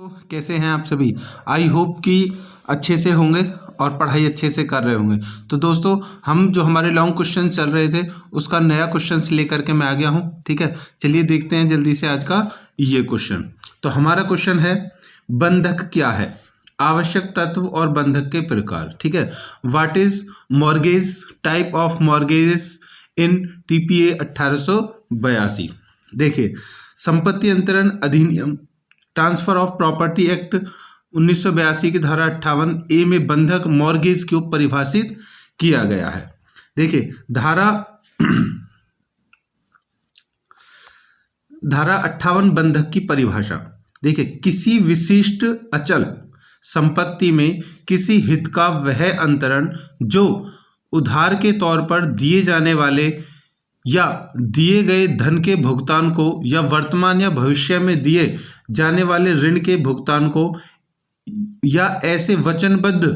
तो कैसे हैं आप सभी। आई होप कि अच्छे से होंगे और पढ़ाई अच्छे से कर रहे होंगे। तो दोस्तों हम जो हमारे लॉन्ग क्वेश्चन चल रहे थे उसका नया क्वेश्चन लेकर के मैं आ गया हूं। ठीक है, चलिए देखते हैं जल्दी से आज का ये क्वेश्चन। तो हमारा क्वेश्चन है बंधक क्या है, आवश्यक तत्व और बंधक के प्रकार। ठीक है, what is mortgage, type of mortgage in TPA 1882। देखिए, संपत्ति अंतरण अधिनियम ट्रांसफर ऑफ प्रॉपर्टी एक्ट 1982 की धारा 58A में बंधक मॉर्गेज को परिभाषित किया गया है। देखिए धारा 58 बंधक की परिभाषा। देखिए, किसी विशिष्ट अचल संपत्ति में किसी हित का वह अंतरण जो उधार के तौर पर दिए जाने वाले या दिए गए धन के भुगतान को या वर्तमान या भविष्य में दिए जाने वाले ऋण के भुगतान को या ऐसे वचनबद्ध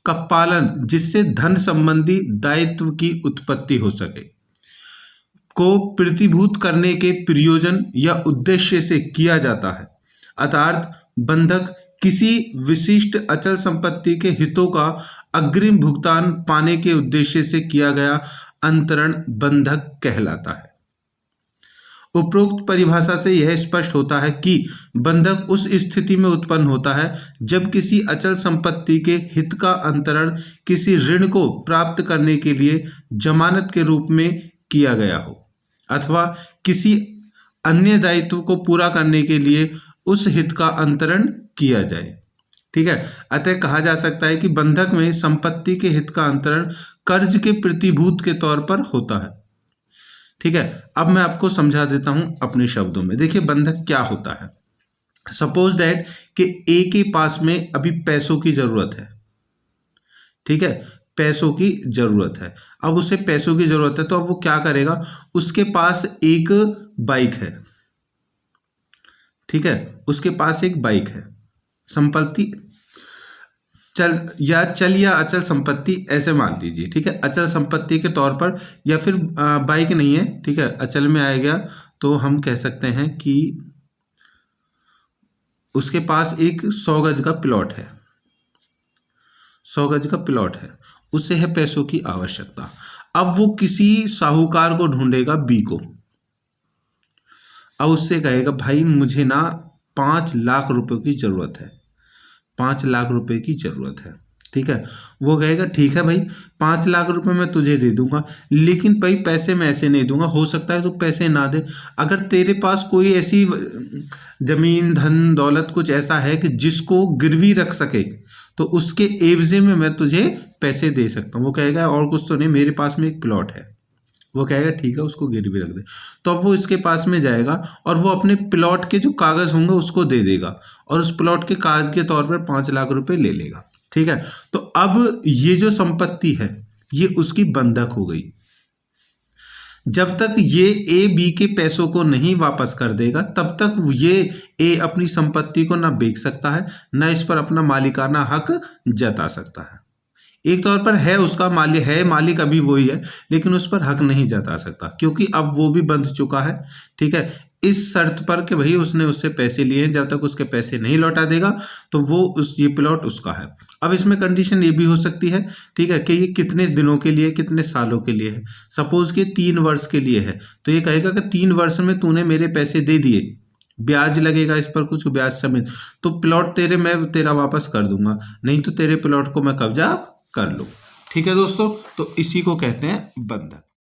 का पालन जिससे धन संबंधी दायित्व की उत्पत्ति हो सके को प्रतिभूत करने के प्रयोजन या उद्देश्य से किया जाता है। अर्थात बंधक किसी विशिष्ट अचल संपत्ति के हितों का अग्रिम भुगतान पाने के उद्देश्य से किया गया अंतरण बंधक कहलाता है। उपरोक्त परिभाषा से यह स्पष्ट होता है कि बंधक उस स्थिति में उत्पन्न होता है जब किसी अचल संपत्ति के हित का अंतरण किसी ऋण को प्राप्त करने के लिए जमानत के रूप में किया गया हो अथवा किसी अन्य दायित्व को पूरा करने के लिए उस हित का अंतरण किया जाए। ठीक है, अतः कहा जा सकता है कि बंधक में संपत्ति के हित का अंतरण कर्ज के प्रतिभूत के तौर पर होता है। ठीक है, अब मैं आपको समझा देता हूं अपने शब्दों में। देखिए, बंधक क्या होता है। सपोज दैट कि ए के पास में अभी पैसों की जरूरत है। ठीक है, पैसों की जरूरत है। अब उसे पैसों की जरूरत है तो अब वो क्या करेगा, उसके पास एक बाइक है। ठीक है, उसके पास एक बाइक है, संपत्ति चल या अचल संपत्ति ऐसे मान लीजिए। ठीक है, अचल संपत्ति के तौर पर या फिर बाइक नहीं है। ठीक है, अचल में आएगा तो हम कह सकते हैं कि उसके पास एक 100 गज का प्लॉट है। 100 गज का प्लॉट है, उसे है पैसों की आवश्यकता। अब वो किसी साहूकार को ढूंढेगा बी को। अब उससे कहेगा भाई मुझे ना 5 लाख रुपए की जरूरत है, 5 लाख रुपए की जरूरत है। ठीक है, वो कहेगा ठीक है भाई 5 लाख रुपए मैं तुझे दे दूंगा, लेकिन भाई पैसे मैं ऐसे नहीं दूंगा, हो सकता है तो पैसे ना दे। अगर तेरे पास कोई ऐसी जमीन धन दौलत कुछ ऐसा है कि जिसको गिरवी रख सके तो उसके एवजे में मैं तुझे पैसे दे सकता हूँ। वो कहेगा और कुछ तो नहीं, मेरे पास में एक प्लॉट है। वो कहेगा ठीक है, उसको गिरवी रख दे। तो अब वो इसके पास में जाएगा और वो अपने प्लॉट के जो कागज होंगे उसको दे देगा और उस प्लॉट के कागज के तौर पर 5 लाख रुपए ले लेगा। ठीक है, तो अब ये जो संपत्ति है ये उसकी बंधक हो गई। जब तक ये ए बी के पैसों को नहीं वापस कर देगा तब तक ये ए अपनी संपत्ति को ना बेच सकता है, ना इस पर अपना मालिकाना हक जता सकता है। एक तौर पर है उसका मालिक अभी वही है, लेकिन उस पर हक नहीं जता सकता क्योंकि अब वो भी बंध चुका है। ठीक है, इस शर्त पर कि भाई उसने उससे पैसे लिए हैं, जब तक उसके पैसे नहीं लौटा देगा तो वो ये प्लॉट उसका है। अब इसमें कंडीशन ये भी हो सकती है, ठीक है, कि ये कितने दिनों के लिए कितने सालों के लिए है। सपोज कि 3 वर्ष के लिए है तो ये कहेगा कि 3 वर्ष में तूने मेरे पैसे दे दिए, ब्याज लगेगा इस पर कुछ ब्याज समेत, तो प्लॉट मैं तेरा वापस कर दूंगा, नहीं तो तेरे प्लॉट को मैं कब्जा कर लो। ठीक है दोस्तों, तो इसी को कहते हैं बंधक।